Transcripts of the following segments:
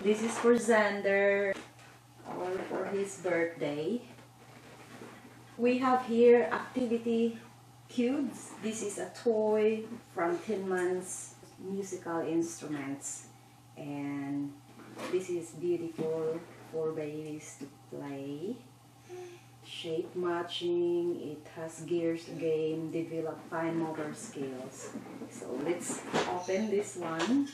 This is for Xander, or for his birthday. We have here activity cubes. This is a toy from Tin Man's musical instruments, and this is beautiful for babies to play. Shape matching, it has gears game, develop fine motor skills. So let's open this one.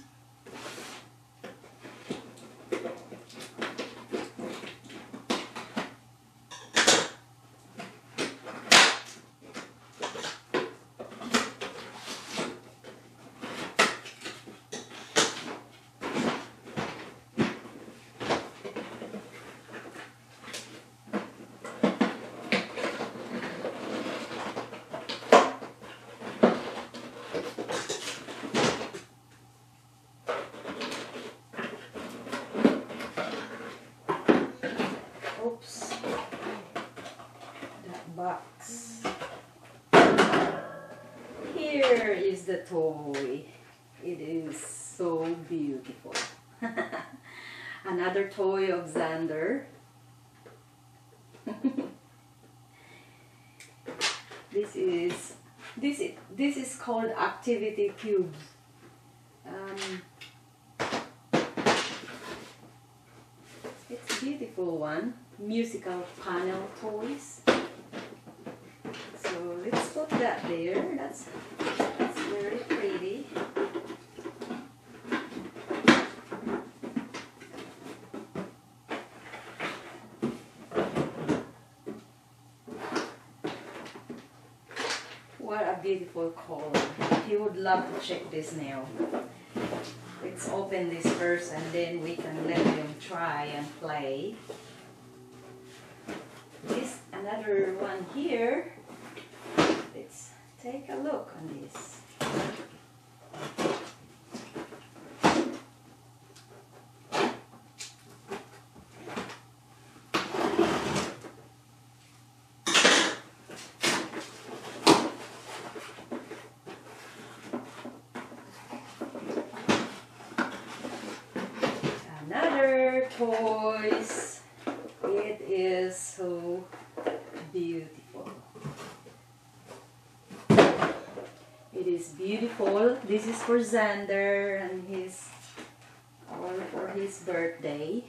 Oops, that box. Here is the toy. It is so beautiful. Another toy of Xander. This is called activity cubes. It's a beautiful one. Musical panel toys. So let's put that there. That's very pretty. What a beautiful color. He would love to check this now. Let's open this first and then we can let him try and play. This another one here. Let's take a look on this. Another toys. It is so beautiful. It is beautiful. This is for Xander and for his birthday.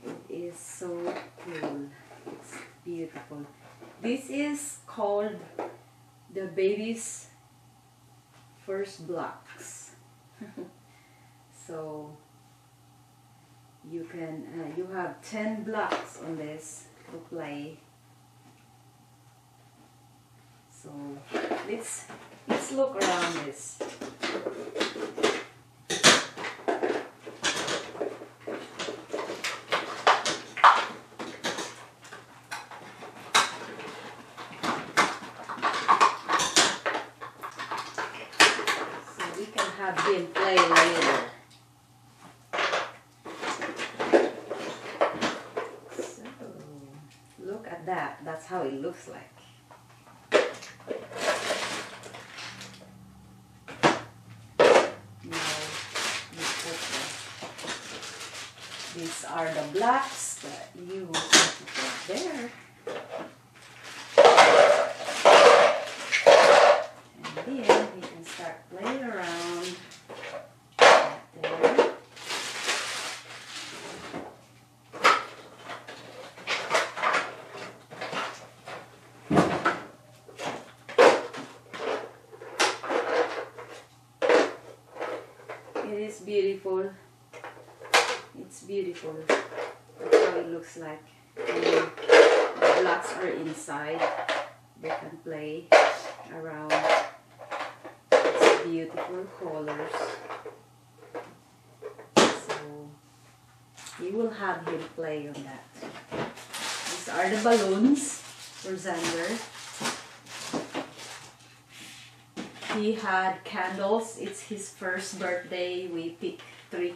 It is so cool. It's beautiful. This is called the baby's first blocks. So you can you have 10 blocks on this to play. So let's look around this. So we can have him play later. Look at that. That's how it looks like. Now, these are the blocks that you will have to put there. And then we can start playing around there. It is beautiful. It's beautiful. That's how it looks like. And the blocks are inside. They can play around. It's beautiful colors. So you will have him play on that. These are the balloons for Xander. He had candles. It's his first birthday. We picked 3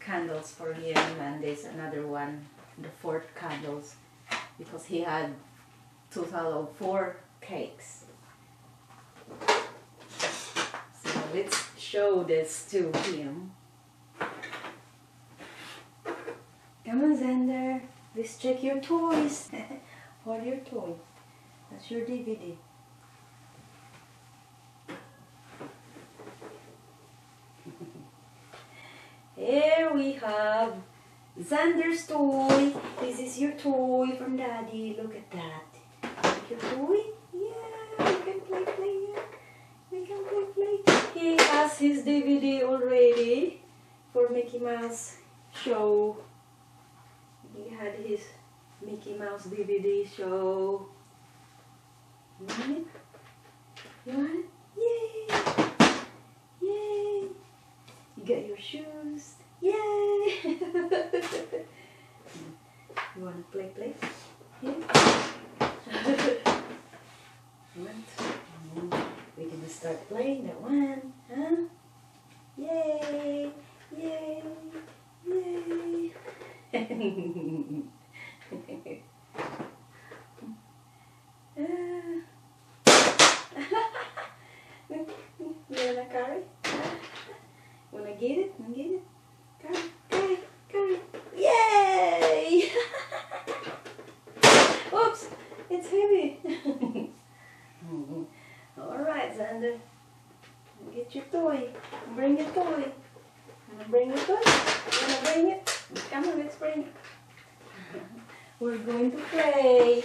candles for him, and there's another one, the 4th candles, because he had total of 4 cakes. So let's show this to him. Come on, Xander. Let's check your toys. What are your toys? That's your DVD. Here we have Xander's toy. This is your toy from Daddy. Look at that. Like your toy? Yeah, we can play. Yeah. We can play. He has his DVD already for Mickey Mouse show. He had his Mickey Mouse DVD show. You want it? You want it? Yay! Yay! You got your shoes. Yay! You want to play? Yeah? We can start playing that one, huh? Yay! Yay! Yay! You wanna carry? Wanna get it? Carry. Yay! Oops! It's heavy. Alright, Xander. Get your toy. Bring your toy. Wanna bring your toy? Wanna bring it? Come on, let's bring it. We're going to play.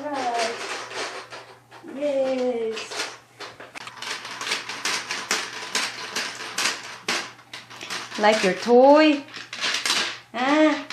Alright. Yes. Like your toy? Ah.